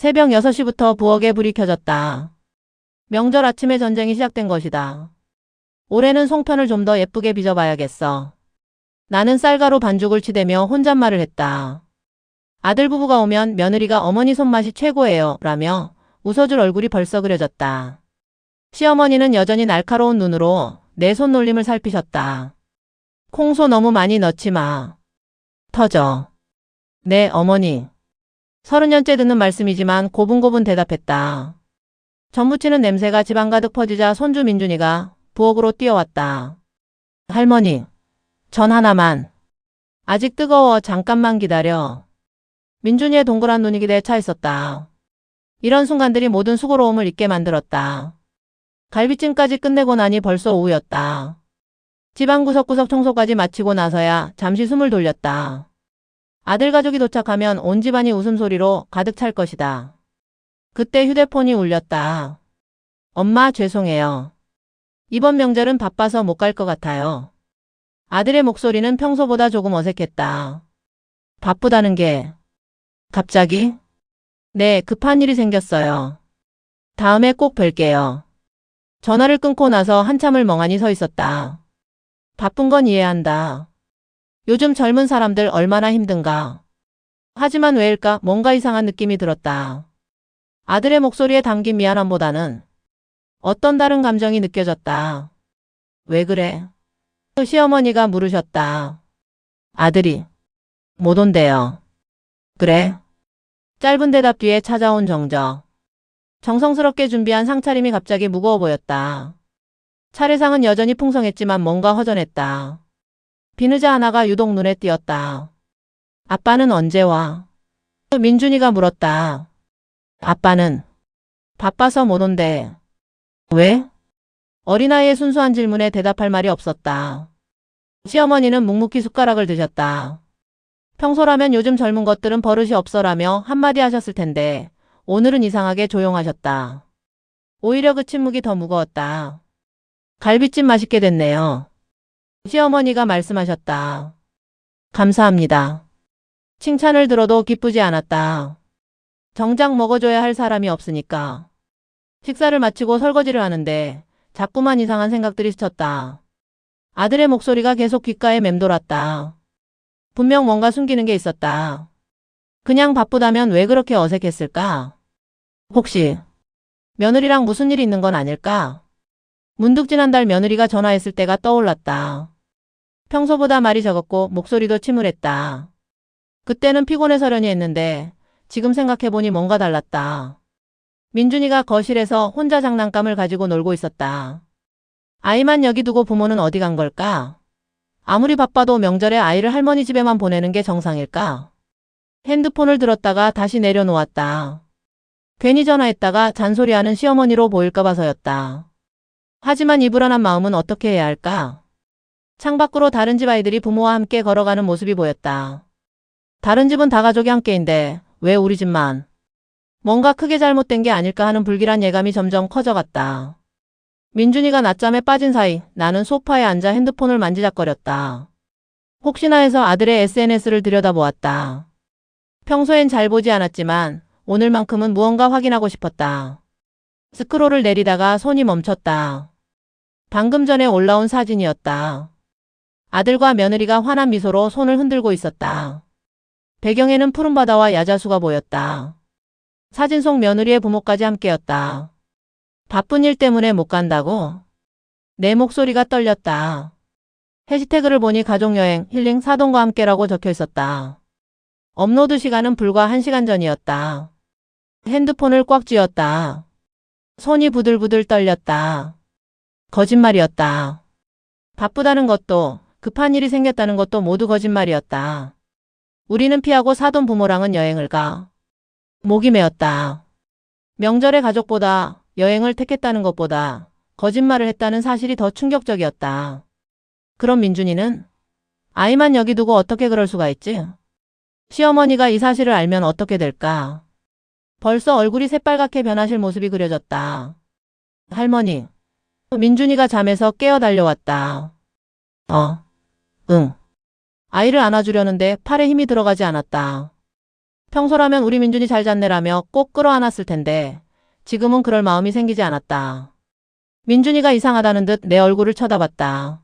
새벽 6시부터 부엌에 불이 켜졌다. 명절 아침에 전쟁이 시작된 것이다. 올해는 송편을 좀 더 예쁘게 빚어봐야겠어. 나는 쌀가루 반죽을 치대며 혼잣말을 했다. 아들 부부가 오면 며느리가 어머니 손맛이 최고예요 라며 웃어줄 얼굴이 벌써 그려졌다. 시어머니는 여전히 날카로운 눈으로 내 손놀림을 살피셨다. 콩소 너무 많이 넣지 마. 터져. 네, 어머니. 30년째 듣는 말씀이지만 고분고분 대답했다. 전부치는 냄새가 집안 가득 퍼지자 손주 민준이가 부엌으로 뛰어왔다. 할머니, 전 하나만. 아직 뜨거워. 잠깐만 기다려. 민준이의 동그란 눈이 기대에 차 있었다. 이런 순간들이 모든 수고로움을 잊게 만들었다. 갈비찜까지 끝내고 나니 벌써 오후였다. 집안 구석구석 청소까지 마치고 나서야 잠시 숨을 돌렸다. 아들 가족이 도착하면 온 집안이 웃음소리로 가득 찰 것이다. 그때 휴대폰이 울렸다. 엄마 죄송해요. 이번 명절은 바빠서 못 갈 것 같아요. 아들의 목소리는 평소보다 조금 어색했다. 바쁘다는 게 갑자기? 네, 급한 일이 생겼어요. 다음에 꼭 뵐게요. 전화를 끊고 나서 한참을 멍하니 서 있었다. 바쁜 건 이해한다. 요즘 젊은 사람들 얼마나 힘든가. 하지만 왜일까 뭔가 이상한 느낌이 들었다. 아들의 목소리에 담긴 미안함보다는 어떤 다른 감정이 느껴졌다. 왜 그래? 시어머니가 물으셨다. 아들이 못 온대요. 그래? 짧은 대답 뒤에 찾아온 정적. 정성스럽게 준비한 상차림이 갑자기 무거워 보였다. 차례상은 여전히 풍성했지만 뭔가 허전했다. 비누자 하나가 유독 눈에 띄었다. 아빠는 언제 와? 민준이가 물었다. 아빠는 바빠서 못 온대. 왜? 어린아이의 순수한 질문에 대답할 말이 없었다. 시어머니는 묵묵히 숟가락을 드셨다. 평소라면 요즘 젊은 것들은 버릇이 없어라며 한마디 하셨을 텐데 오늘은 이상하게 조용하셨다. 오히려 그 침묵이 더 무거웠다. 갈비찜 맛있게 됐네요. 시어머니가 말씀하셨다. 감사합니다. 칭찬을 들어도 기쁘지 않았다. 정작 먹어줘야 할 사람이 없으니까. 식사를 마치고 설거지를 하는데 자꾸만 이상한 생각들이 스쳤다. 아들의 목소리가 계속 귓가에 맴돌았다. 분명 뭔가 숨기는 게 있었다. 그냥 바쁘다면 왜 그렇게 어색했을까? 혹시 며느리랑 무슨 일이 있는 건 아닐까? 문득 지난달 며느리가 전화했을 때가 떠올랐다. 평소보다 말이 적었고 목소리도 침울했다. 그때는 피곤해서려니 했는데 지금 생각해보니 뭔가 달랐다. 민준이가 거실에서 혼자 장난감을 가지고 놀고 있었다. 아이만 여기 두고 부모는 어디 간 걸까? 아무리 바빠도 명절에 아이를 할머니 집에만 보내는 게 정상일까? 핸드폰을 들었다가 다시 내려놓았다. 괜히 전화했다가 잔소리하는 시어머니로 보일까 봐서였다. 하지만 이 불안한 마음은 어떻게 해야 할까? 창밖으로 다른 집 아이들이 부모와 함께 걸어가는 모습이 보였다. 다른 집은 다 가족이 함께인데 왜 우리 집만? 뭔가 크게 잘못된 게 아닐까 하는 불길한 예감이 점점 커져갔다. 민준이가 낮잠에 빠진 사이 나는 소파에 앉아 핸드폰을 만지작거렸다. 혹시나 해서 아들의 SNS를 들여다보았다. 평소엔 잘 보지 않았지만 오늘만큼은 무언가 확인하고 싶었다. 스크롤을 내리다가 손이 멈췄다. 방금 전에 올라온 사진이었다. 아들과 며느리가 환한 미소로 손을 흔들고 있었다. 배경에는 푸른 바다와 야자수가 보였다. 사진 속 며느리의 부모까지 함께였다. 바쁜 일 때문에 못 간다고? 내 목소리가 떨렸다. 해시태그를 보니 가족여행, 힐링, 사돈과 함께라고 적혀 있었다. 업로드 시간은 불과 1시간 전이었다. 핸드폰을 꽉 쥐었다. 손이 부들부들 떨렸다. 거짓말이었다. 바쁘다는 것도 급한 일이 생겼다는 것도 모두 거짓말이었다. 우리는 피하고 사돈 부모랑은 여행을 가. 목이 메었다. 명절의 가족보다 여행을 택했다는 것보다 거짓말을 했다는 사실이 더 충격적이었다. 그럼 민준이는? 아이만 여기 두고 어떻게 그럴 수가 있지? 시어머니가 이 사실을 알면 어떻게 될까? 벌써 얼굴이 새빨갛게 변하실 모습이 그려졌다. 할머니. 민준이가 잠에서 깨어 달려왔다. 응. 아이를 안아주려는데 팔에 힘이 들어가지 않았다. 평소라면 우리 민준이 잘 잤네라며 꼭 끌어안았을 텐데 지금은 그럴 마음이 생기지 않았다. 민준이가 이상하다는 듯 내 얼굴을 쳐다봤다.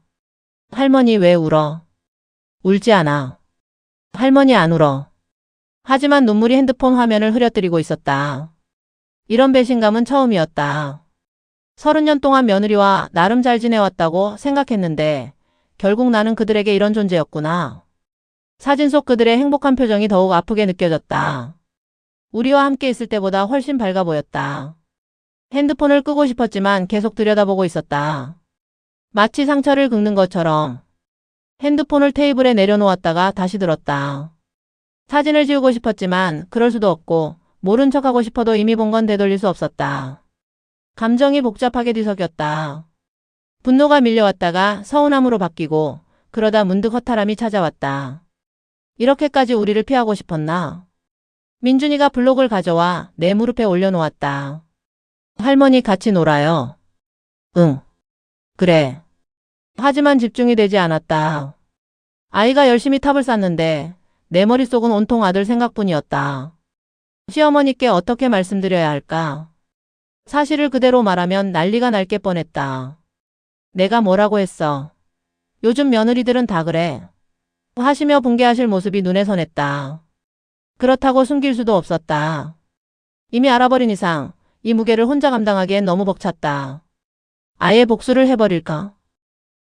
할머니 왜 울어? 울지 않아. 할머니 안 울어. 하지만 눈물이 핸드폰 화면을 흐려뜨리고 있었다. 이런 배신감은 처음이었다. 30년 동안 며느리와 나름 잘 지내왔다고 생각했는데 결국 나는 그들에게 이런 존재였구나. 사진 속 그들의 행복한 표정이 더욱 아프게 느껴졌다. 우리와 함께 있을 때보다 훨씬 밝아 보였다. 핸드폰을 끄고 싶었지만 계속 들여다보고 있었다. 마치 상처를 긁는 것처럼. 핸드폰을 테이블에 내려놓았다가 다시 들었다. 사진을 지우고 싶었지만 그럴 수도 없고 모른 척하고 싶어도 이미 본 건 되돌릴 수 없었다. 감정이 복잡하게 뒤섞였다. 분노가 밀려왔다가 서운함으로 바뀌고 그러다 문득 허탈함이 찾아왔다. 이렇게까지 우리를 피하고 싶었나? 민준이가 블록을 가져와 내 무릎에 올려놓았다. 할머니 같이 놀아요. 응. 그래. 하지만 집중이 되지 않았다. 아이가 열심히 탑을 쌓는데 내 머릿속은 온통 아들 생각뿐이었다. 시어머니께 어떻게 말씀드려야 할까? 사실을 그대로 말하면 난리가 날 게 뻔했다. 내가 뭐라고 했어? 요즘 며느리들은 다 그래. 하시며 분개하실 모습이 눈에 선했다. 그렇다고 숨길 수도 없었다. 이미 알아버린 이상 이 무게를 혼자 감당하기엔 너무 벅찼다. 아예 복수를 해버릴까?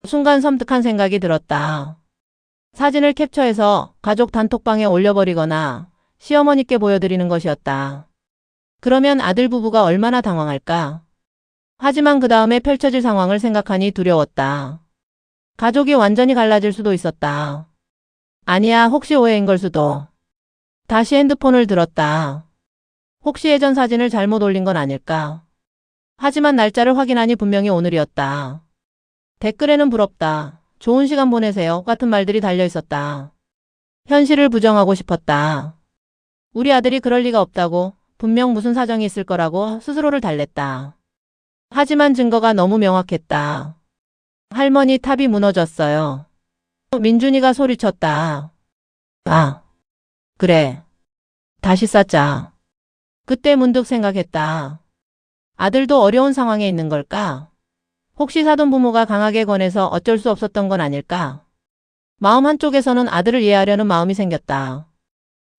순간 섬뜩한 생각이 들었다. 사진을 캡처해서 가족 단톡방에 올려버리거나 시어머니께 보여드리는 것이었다. 그러면 아들 부부가 얼마나 당황할까? 하지만 그 다음에 펼쳐질 상황을 생각하니 두려웠다. 가족이 완전히 갈라질 수도 있었다. 아니야, 혹시 오해인 걸 수도. 다시 핸드폰을 들었다. 혹시 예전 사진을 잘못 올린 건 아닐까? 하지만 날짜를 확인하니 분명히 오늘이었다. 댓글에는 부럽다. 좋은 시간 보내세요. 같은 말들이 달려 있었다. 현실을 부정하고 싶었다. 우리 아들이 그럴 리가 없다고, 분명 무슨 사정이 있을 거라고 스스로를 달랬다. 하지만 증거가 너무 명확했다. 할머니 탑이 무너졌어요. 민준이가 소리쳤다. 아, 그래. 다시 쌓자. 그때 문득 생각했다. 아들도 어려운 상황에 있는 걸까? 혹시 사돈 부모가 강하게 권해서 어쩔 수 없었던 건 아닐까? 마음 한쪽에서는 아들을 이해하려는 마음이 생겼다.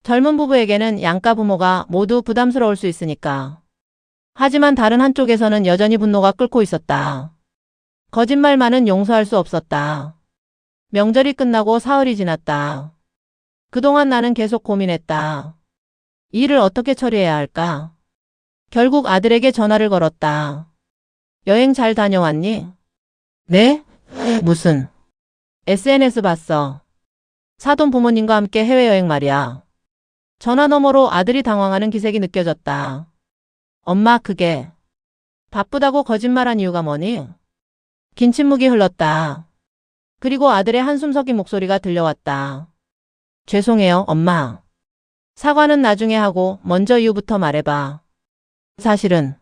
젊은 부부에게는 양가 부모가 모두 부담스러울 수 있으니까. 하지만 다른 한쪽에서는 여전히 분노가 끓고 있었다. 거짓말만은 용서할 수 없었다. 명절이 끝나고 사흘이 지났다. 그동안 나는 계속 고민했다. 이 일을 어떻게 처리해야 할까? 결국 아들에게 전화를 걸었다. 여행 잘 다녀왔니? 네? 무슨? SNS 봤어. 사돈 부모님과 함께 해외여행 말이야. 전화 너머로 아들이 당황하는 기색이 느껴졌다. 엄마 그게 바쁘다고 거짓말한 이유가 뭐니? 긴 침묵이 흘렀다. 그리고 아들의 한숨 섞인 목소리가 들려왔다. 죄송해요, 엄마. 사과는 나중에 하고 먼저 이유부터 말해봐. 사실은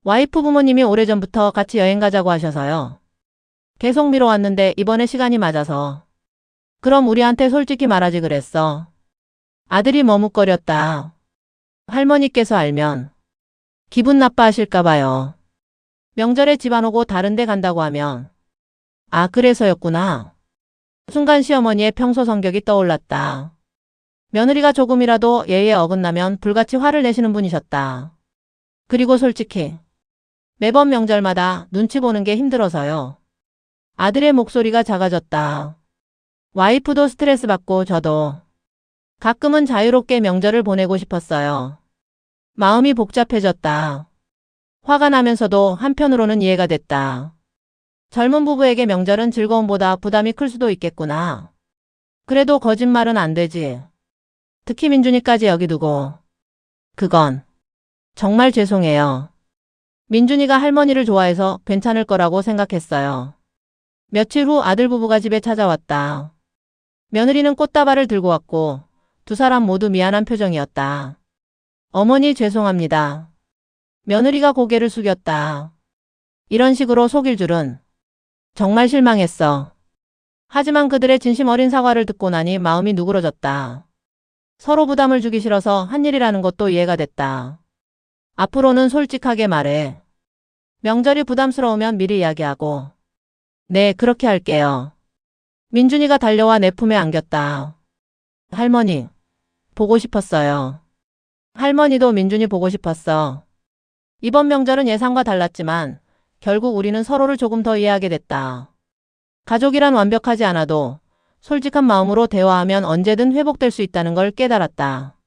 와이프 부모님이 오래전부터 같이 여행 가자고 하셔서요. 계속 미뤄왔는데 이번에 시간이 맞아서. 그럼 우리한테 솔직히 말하지 그랬어. 아들이 머뭇거렸다. 할머니께서 알면 기분 나빠하실까 봐요. 명절에 집 안 오고 다른 데 간다고 하면. 아, 그래서였구나. 순간 시어머니의 평소 성격이 떠올랐다. 며느리가 조금이라도 예의에 어긋나면 불같이 화를 내시는 분이셨다. 그리고 솔직히 매번 명절마다 눈치 보는 게 힘들어서요. 아들의 목소리가 작아졌다. 와이프도 스트레스 받고 저도 가끔은 자유롭게 명절을 보내고 싶었어요. 마음이 복잡해졌다. 화가 나면서도 한편으로는 이해가 됐다. 젊은 부부에게 명절은 즐거움보다 부담이 클 수도 있겠구나. 그래도 거짓말은 안 되지. 특히 민준이까지 여기 두고. 그건 정말 죄송해요. 민준이가 할머니를 좋아해서 괜찮을 거라고 생각했어요. 며칠 후 아들 부부가 집에 찾아왔다. 며느리는 꽃다발을 들고 왔고 두 사람 모두 미안한 표정이었다. 어머니 죄송합니다. 며느리가 고개를 숙였다. 이런 식으로 속일 줄은. 정말 실망했어. 하지만 그들의 진심 어린 사과를 듣고 나니 마음이 누그러졌다. 서로 부담을 주기 싫어서 한 일이라는 것도 이해가 됐다. 앞으로는 솔직하게 말해. 명절이 부담스러우면 미리 이야기하고. 네, 그렇게 할게요. 민준이가 달려와 내 품에 안겼다. 할머니, 보고 싶었어요. 할머니도 민준이 보고 싶었어. 이번 명절은 예상과 달랐지만 결국 우리는 서로를 조금 더 이해하게 됐다. 가족이란 완벽하지 않아도 솔직한 마음으로 대화하면 언제든 회복될 수 있다는 걸 깨달았다.